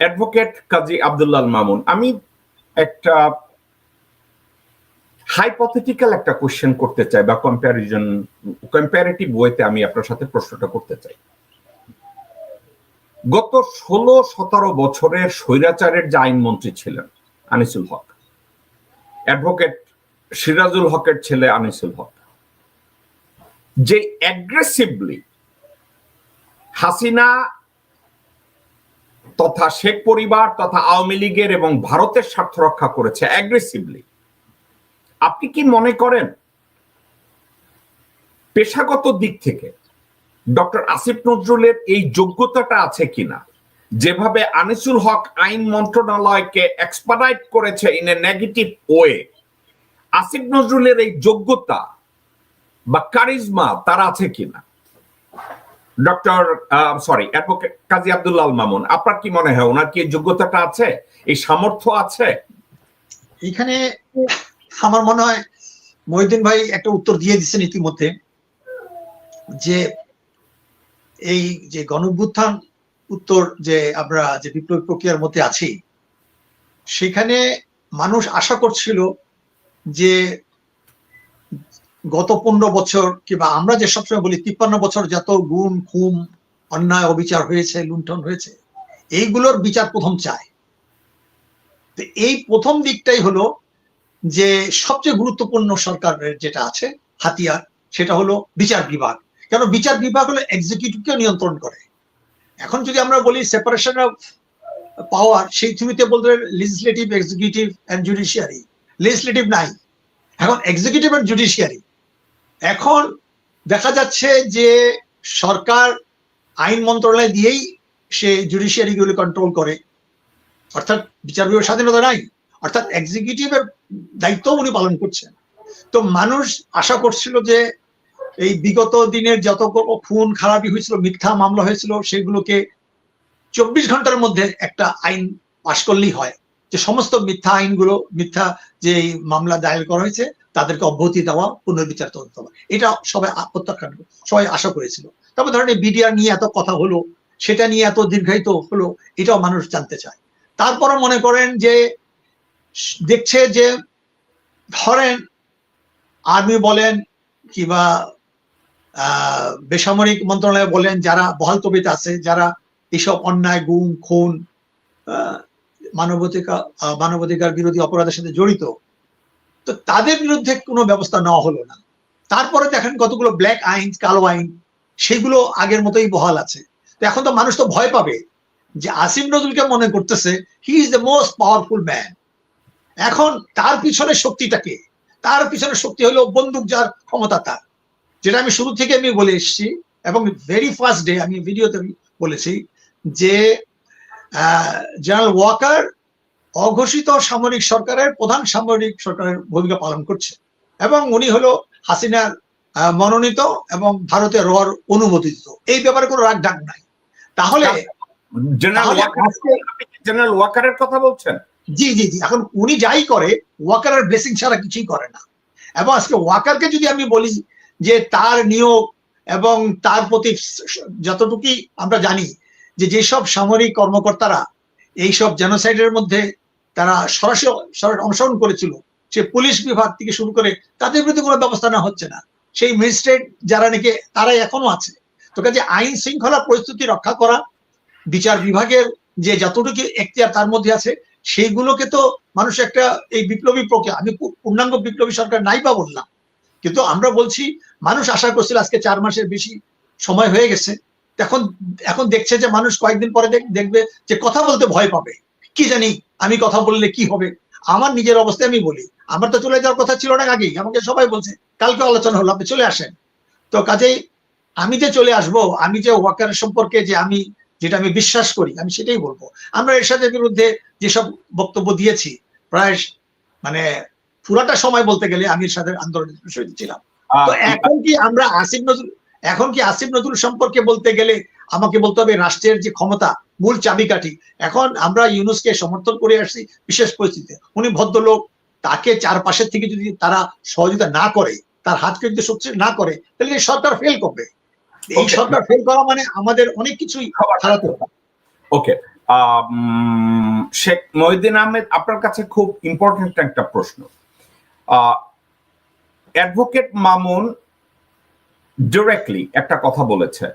Advocate কাজী আব্দুল্লাহ আল মামুন, আমি একটা hypothetical একটা কোশ্চেন করতে চাই, বা কম্পারেটিভ ওয়েতে আমি আপনার সাথে প্রশ্নটা করতে চাই। গত 16-17 বছরের স্বৈরাচারের যে আইনমন্ত্রী ছিলেন আনিসুল হক, অ্যাডভোকেট সিরাজুল হকের ছেলে আনিসুল হক, যে অ্যাগ্রেসিভলি হাসিনা তথা শেখ পরিবার তথা আওয়ামী লীগের এবং ভারতের স্বার্থ রক্ষা করেছে অ্যাগ্রেসিভলি, আপনি কি মনে করেন পেশাগত দিক থেকে ডক্টর আসিফ নজরুলের এই যোগ্যতাটা আছে কিনা? যেভাবে আনিসুল হক আইন মন্ত্রণালয়কে এক্সপার্টাইট করেছে in a negative way, Asif নজরুলের এই যোগ্যতা বা কারিজমা তার আছে কিনা? অ্যাডভোকেট কাজী আব্দুল্লাহ আল মামুন, আপনার কি মনে হয় ওনার কি এই যোগ্যতাটা আছে, এই সামর্থ্য আছে? এখানে আমার মনে হয় মহিউদ্দিন ভাই একটা উত্তর দিয়ে দিচ্ছেন ইতিমধ্যে, যে এই যে গণঅভ্যুত্থান উত্তর যে আমরা যে বিপ্লবী প্রক্রিয়ার মধ্যে আছি, সেখানে মানুষ আশা করছিল যে গত 15 বছর কিংবা আমরা যে সবসময় বলি 53 বছর যত গুম খুম অন্যায় অবিচার হয়েছে, লুণ্ঠন হয়েছে, এইগুলোর বিচার প্রথম চায়। তো এই প্রথম দিকটাই হলো যে সবচেয়ে গুরুত্বপূর্ণ সরকারের যেটা আছে হাতিয়ার, সেটা হলো বিচার বিভাগ। কেন বিচার বিভাগ হলো এক্সিকিউটিভকে নিয়ন্ত্রণ করে। এখন যদি আমরা বলি সেপারেশন অফ পাওয়ার, সেই থিওরিতে বলতে legislative, executive and judiciary. Legislative নাই, এখন এক্সিকিউটিভ এন্ড জুডিশিয়ারি। এখন দেখা যাচ্ছে যে সরকার আইন মন্ত্রণালয় দিয়েই সে জুডিশিয়ারি গুলো কন্ট্রোল করে, অর্থাৎ বিচার বিভাগের স্বাধীনতা নাই, অর্থাৎ এক্সিকিউটিভের দায়িত্ব উনি পালন করছেন। তো মানুষ আশা করছিল যে এই বিগত দিনের যত খুন খারাপি হয়েছিল, মিথ্যা মামলা হয়েছিল, সেগুলোকে 24 ঘন্টার মধ্যে একটা আইন পাশ করলেই হয়, যে সমস্ত মিথ্যা আইনগুলো, মিথ্যা যে মামলা দায়ের করা হয়েছে তাদেরকে অব্যাহতি দেওয়া, পুনর্বিচার তদন্ত দেওয়া, এটা সবাই প্রত্যাখ্যান, সবাই আশা করেছিল। তারপর ধরেন বিডিআর নিয়ে এত কথা হলো, সেটা নিয়ে এত দীর্ঘায়িত হলো, এটাও মানুষ জানতে চায়। তারপরে মনে করেন যে দেখছে যে ধরেন আর্মি বলেন কিংবা বেসামরিক মন্ত্রণালয় বলেন, যারা বহাল তবিতে আছে, যারা এইসব অন্যায় গুম খুন মানবাধিকার বিরোধী অপরাধের সাথে জড়িত, তো তাদের বিরুদ্ধে কোনো ব্যবস্থা নেওয়া হলো না। তারপরে দেখেন কতগুলো ব্ল্যাক আইন, কালো আইন, সেগুলো আগের মতোই বহাল আছে। তো এখন তো মানুষ তো ভয় পাবে যে আসিফ নজরুলকে মনে করতেছে he is the most powerful man. এখন তার পিছনে শক্তিটাকে, তার পিছনে শক্তি হলো বন্দুক যার ক্ষমতা তার, যেটা আমি শুরু থেকে আমি বলে এসেছি, এবং ভেরি ফার্স্ট ডে আমি ভিডিওতে বলেছি যে জেনারেল ওয়াকার অঘোষিত সামরিক সরকারের প্রধান সামরিক সরকারের ভূমিকা পালন করছে, এবং উনি হলো হাসিনার মনোনীত এবং ভারতের রর অনুমোদিত। এই ব্যাপারে কোনো রাগ ডাক নাই। তাহলে জেনারেল ওয়াকারের কথা বলছেন? জি জি জি। এখন উনি যাই করে, ওয়াকারের ব্লেসিং ছাড়া কিছুই করে না। এবং আজকে ওয়াকারকে যদি আমি বলি যে তার নিয়োগ এবং তার প্রতি যতটুকুই আমরা জানি যে যেসব সামরিক কর্মকর্তারা এইসব জেনোসাইডের মধ্যে তারা সরাসরি অংশগ্রহণ করেছিল, সে পুলিশ বিভাগ থেকে শুরু করে, তাদের বিরুদ্ধে কোনো ব্যবস্থা নেওয়া হচ্ছে না। সেই ম্যাজিস্ট্রেট যারা নাকি তারাই এখনো আছে। তো কাজে আইন শৃঙ্খলা পরিস্থিতি রক্ষা করা, বিচার বিভাগের যে যতটুকু এখতিয়ার তার মধ্যে আছে, সেইগুলোকে তো মানুষ একটা এই বিপ্লবী প্রক্রিয়া, আমি পূর্ণাঙ্গ বিপ্লবী সরকার নাই বা বললাম, কিন্তু আমরা বলছি মানুষ আশা করছিল আজকে 4 মাসের বেশি সময় হয়ে গেছে। এখন দেখছে যে মানুষ কয়েকদিন পরে দেখবে যে কথা বলতে ভয় পাবে, কি জানি আমি কথা বললে কি হবে। আমার নিজের অবস্থায় আমি বলি, আমার তো চলে যাওয়ার কথা ছিল না আগেই, আমাকে সবাই বলছে কালকে আলোচনা হলো আপনি চলে আসেন। তো কাজেই আমি যে চলে আসব, আমি যে ওয়াকার সম্পর্কে যে যেটা আমি বিশ্বাস করি, আমি সেটাই বলবো। আমরা এরশাদের বিরুদ্ধে যেসব বক্তব্য দিয়েছি, প্রায় মানে পুরাটা সময় বলতে গেলে আমি এরশাদের আন্দোলনের বিষয় ছিলাম। তো এখন কি আসিফ নজরুল সম্পর্কে বলতে গেলে আমাকে বলতে হবে রাষ্ট্রের যে ক্ষমতা, মূল চাবিকাঠি। এখন আমরা ইউনূসকে সমর্থন করে আসছি বিশেষ পরিস্থিতিতে, উনি ভদ্রলোক, তাকে চারপাশের থেকে যদি তারা সহযোগিতা না করে, তার হাতকে যদি শক্তি না করে, তাহলে এই সরকার ফেল করবে। এই সরকার ফেল করা মানে আমাদের অনেক কিছুই হারাতে হবে। ওকে, শেখ মহিউদ্দিন আহমেদ, আপনার কাছে খুব ইম্পর্টেন্ট একটা প্রশ্ন। অ্যাডভোকেট মামুন ডিরেক্টলি একটা কথা বলেছে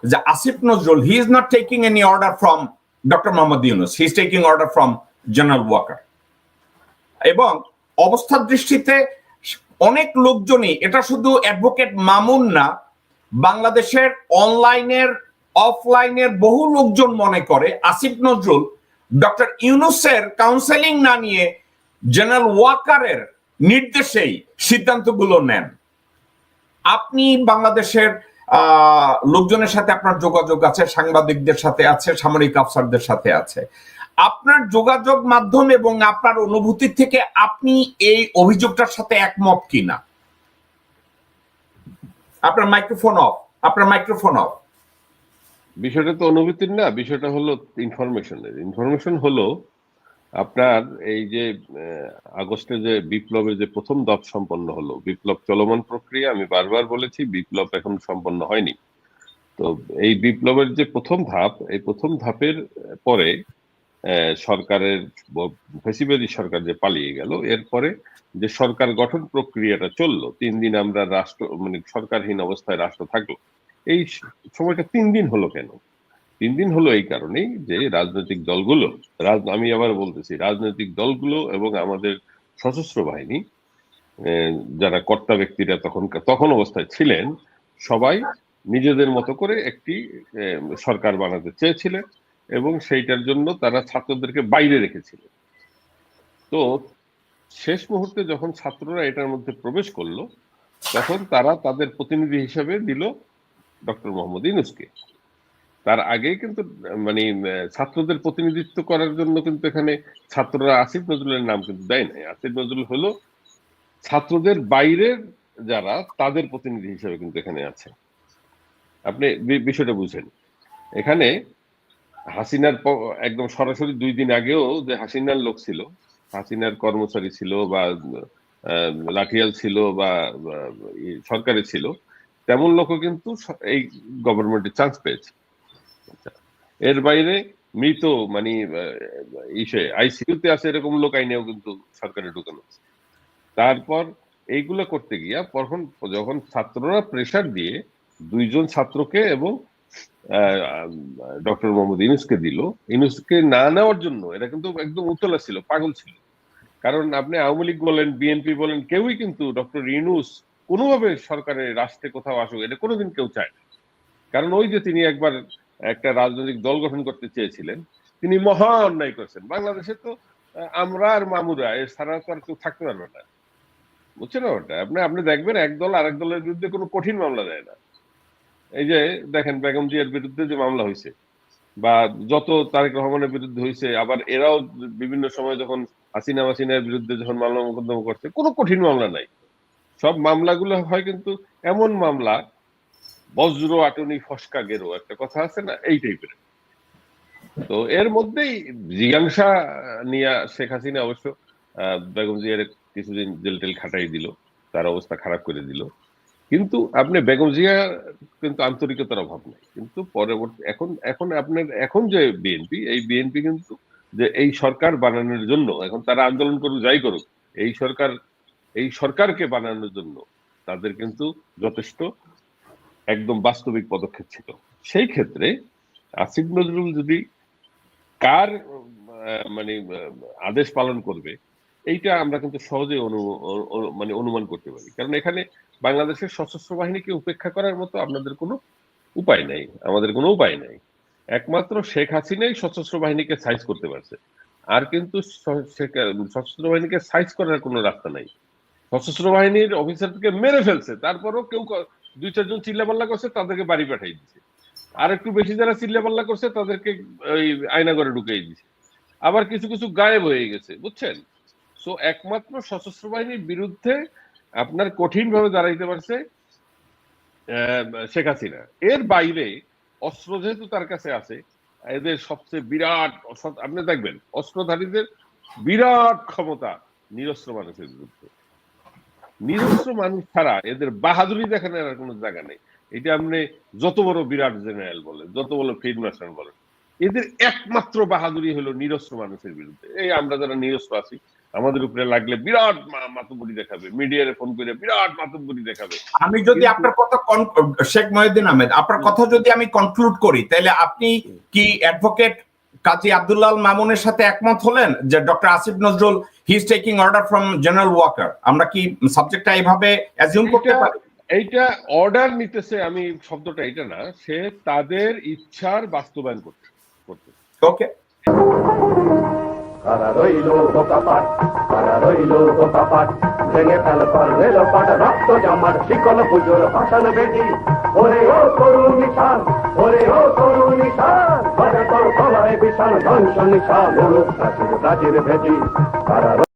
যে Asif Nazrul, he is not taking any order from doctor Mohammad Yunus, he is taking order from general Waker. এবং অবস্থার দৃষ্টিতে অনেক লোকজনই, এটা শুধু অ্যাডভোকেট মামুন না, বাংলাদেশের অনলাইনের অফলাইনের বহু লোকজন মনে করে আসিফ নজরুল ডক্টর ইউনূসের কাউন্সেলিং না নিয়ে জেনারেল ওয়াকারের নির্দেশেই সিদ্ধান্তগুলো নেন। আপনি বাংলাদেশের লোকজনের সাথে আপনার যোগাযোগ আছে, সাংবাদিকদের সাথে আছে, সামরিক আফসারদের সাথে আছে। আপনার যোগাযোগ মাধ্যম এবং আপনার অনুভূতি থেকে আপনি এই অভিযোগটার সাথে একমত কিনা? আপনার মাইক্রোফোন অফ, আপনার মাইক্রোফোন অফ। বিষয়টা তো অনুভূতির না, বিষয়টা হলো ইনফরমেশনের। ইনফরমেশন হলো আপনার এই যে আগস্টে যে বিপ্লবের যে প্রথম ধাপ সম্পন্ন হলো, বিপ্লব চলমান প্রক্রিয়া, আমি বারবার বলেছি বিপ্লব এখন সম্পন্ন হয়নি। তো এই বিপ্লবের যে প্রথম ধাপ, এই প্রথম ধাপের পরে সরকারের ফ্যাসিবাদী সরকার যে পালিয়ে গেল, এরপরে যে সরকার গঠন প্রক্রিয়াটা চললো, 3 দিন আমরা রাষ্ট্র মানে সরকারহীন অবস্থায় রাষ্ট্র থাকলো। এই সময়টা 3 দিন হলো কেন? 3 দিন হলো এই কারণেই যে রাজনৈতিক দলগুলো, আমি আবার বলতেছি, রাজনৈতিক দলগুলো এবং আমাদের সশস্ত্র বাহিনী, যারা কর্তা ব্যক্তিরা তখন অবস্থায় ছিলেন, সবাই নিজেদের মতো করে একটি সরকার বানাতে চেয়েছিলেন এবং সেইটার জন্য তারা ছাত্রদেরকে বাইরে রেখেছিল। তো শেষ মুহূর্তে যখন ছাত্ররা এটার মধ্যে প্রবেশ করলো, তখন তারা তাদের প্রতিনিধি হিসেবে দিল ডক্টর মোহাম্মদ ইউনূসকে। তার আগেই কিন্তু মানে ছাত্রদের প্রতিনিধিত্ব করার জন্য কিন্তু এখানে ছাত্ররা আসিফ নজরুলের নাম কিন্তু দেয় নাই। আসিফ নজরুল হলো ছাত্রদের বাইরের যারা, তাদের প্রতিনিধি হিসেবে কিন্তু এখানে আছে। আপনি বিষয়টা বুঝেন। এখানে হাসিনার একদম সরাসরি 2 দিন আগেও যে হাসিনার লোক ছিল, হাসিনার কর্মচারী ছিল বা লাঠিয়াল ছিল বা সরকারে ছিল, তেমন লোকও কিন্তু এই গভর্নমেন্টে চান্স পেয়েছে। এর বাইরে মৃত মানে আইসিইউতে আছে এরকম লোক আইনেও কিন্তু সরকারে ঢুকানো। তারপর এইগুলো করতে গিয়া যখন ছাত্ররা প্রেসার দিয়ে 2 জন ছাত্রকে এবং ডক্টর মোহাম্মদ ইউনূসকে দিল, ইউনূসকে না নেওয়ার জন্য এরা কিন্তু একদম উতলা ছিল, পাগল ছিল। কারণ আপনি আওয়ামী লীগ বলেন, বিএনপি বলেন, কেউই কিন্তু ডক্টর ইউনূস কোনোভাবে সরকারের রাষ্ট্রে কোথাও আসুক এটা কোনোদিন কেউ চায় না। কারণ ওই যে তিনি একবার একটা রাজনৈতিক দল গঠন করতে চেয়েছিলেন, তিনি মহা অন্যায় করছেন। বাংলাদেশে তো আমরা আর মামুরা এর ছাড়া তো আর কেউ থাকতে পারবে না, বুঝছেন ওটা? আপনি দেখবেন এক দল আরেক দলের বিরুদ্ধে কোনো কঠিন মামলা দেয় না। এই যে দেখেন বেগম জিয়ার বিরুদ্ধে যে মামলা হয়েছে বা যত তারেক রহমানের বিরুদ্ধে হয়েছে, আবার এরাও বিভিন্ন সময় যখন হাসিনার বিরুদ্ধে যখন মামলা মোকদ্দমা করছে, কোনো কঠিন মামলা নাই। সব মামলাগুলো হয় কিন্তু এমন মামলা, বজ্র আটনি ফসকা গেরো একটা কথা আছে না, এই টাইপের। তো এর মধ্যেই জিজ্ঞাসা নিয়ে শেখ হাসিনা অবশ্য বেগম জিয়ার কিছুদিন জেল টেল খাটাই দিল, তার অবস্থা খারাপ করে দিল। কিন্তু আপনি বেগম জিয়া কিন্তু আন্তরিকতার অভাব নাই। কিন্তু পরবর্তী এখন আপনার এখন যে বিএনপি, এই বিএনপি কিন্তু যে এই সরকার বানানোর জন্য এখন তারা আন্দোলন করুক, যাই করুক, এই সরকারকে বানানোর জন্য তাদের কিন্তু যথেষ্ট একদম বাস্তবিক পদক্ষেপ ছিল। সেই ক্ষেত্রে আসিফ নজরুল যদি কার মানে আদেশ পালন করবে, এইটা আমরা কিন্তু সহজে মানে অনুমান করতে পারি। কারণ এখানে বাংলাদেশের সশস্ত্র বাহিনীকে উপেক্ষা করার মতো আপনাদের কোনো উপায় নাই, আমাদের কোনো উপায় নাই। একমাত্র শেখ হাসিনাই সশস্ত্র বাহিনীকে সাইজ করতে পারছে, আর কিন্তু সশস্ত্র বাহিনীকে সাইজ করার কোনো রাস্তা নাই। সশস্ত্র বাহিনীর অফিসারকে মেরে ফেলছে, তারপরও কেউ 2-4 জন চিল্লাপাল্লা করছে, তাদেরকে বাড়ি পাঠিয়ে দিচ্ছে। আর একটু বেশি যারা চিল্লাপাল্লা করছে তাদেরকে ওই আয়নাঘরে ঢুকিয়ে দিচ্ছে। আবার কিছু কিছু গায়েব হয়ে গেছে, বুঝছেন? সো একমাত্র সশস্ত্র বাহিনীর বিরুদ্ধে আপনার কঠিন ভাবে দাঁড়াইতে পারছে শেখ হাসিনা। এর বাইরে অস্ত্র যেহেতু তার কাছে আছে, এদের সবচেয়ে বিরাট, আপনি দেখবেন অস্ত্রধারীদের বিরাট ক্ষমতা নিরস্ত্র মানুষের বিরুদ্ধে। নিরস্ত্র মানুষ ছাড়া এদের বাহাদুরি দেখানোর আর কোনো জায়গা নেই। এটা আপনি যত বড় বিরাট জেনারেল বলেন, যত বড় ফিল্ড মাস্টার বলেন, এদের একমাত্র বাহাদুরি হলো নিরস্ত্র মানুষের বিরুদ্ধে। এই আমরা যারা নিরস্ত্র আছি আমাদের উপরে লাগলে বিরাট মাতব্বরি দেখাবে, মিডিয়ারে ফোন করে বিরাট মাতব্বরি দেখাবে। আমি যদি আপনার কথা শেখ মহিউদ্দিন আহমেদ, আপনার কথা যদি আমি কনক্লুড করি, তাহলে আপনি কি অ্যাডভোকেট কাজী আব্দুল্লাহ আল মামুনের সাথে একমত হলেন যে doctor Asif Nazrul he is taking order from general Waker? আমরা কি সাবজেক্টটা এইভাবে অ্যাজিউম করতে পারি? এইটা অর্ডার নিতেছে, আমি শব্দটা এটা না, সে তাদের ইচ্ছার বাস্তবায়ন করতে। ওকে। কারা রইল বোকাপাট, কারা রইল বোকাপাট, ভেঙে ফেল রেল পাট, রক্ত জমাট শিকল পুজোর ভাষণ বেদি। ওরে ও তরুণ নিশান, ওরে ও তরুণ নিশান, বাজে তোর গলায় বিশাল ধ্বংস নিশান, প্রাচীর প্রাচীর ভেদি। কারা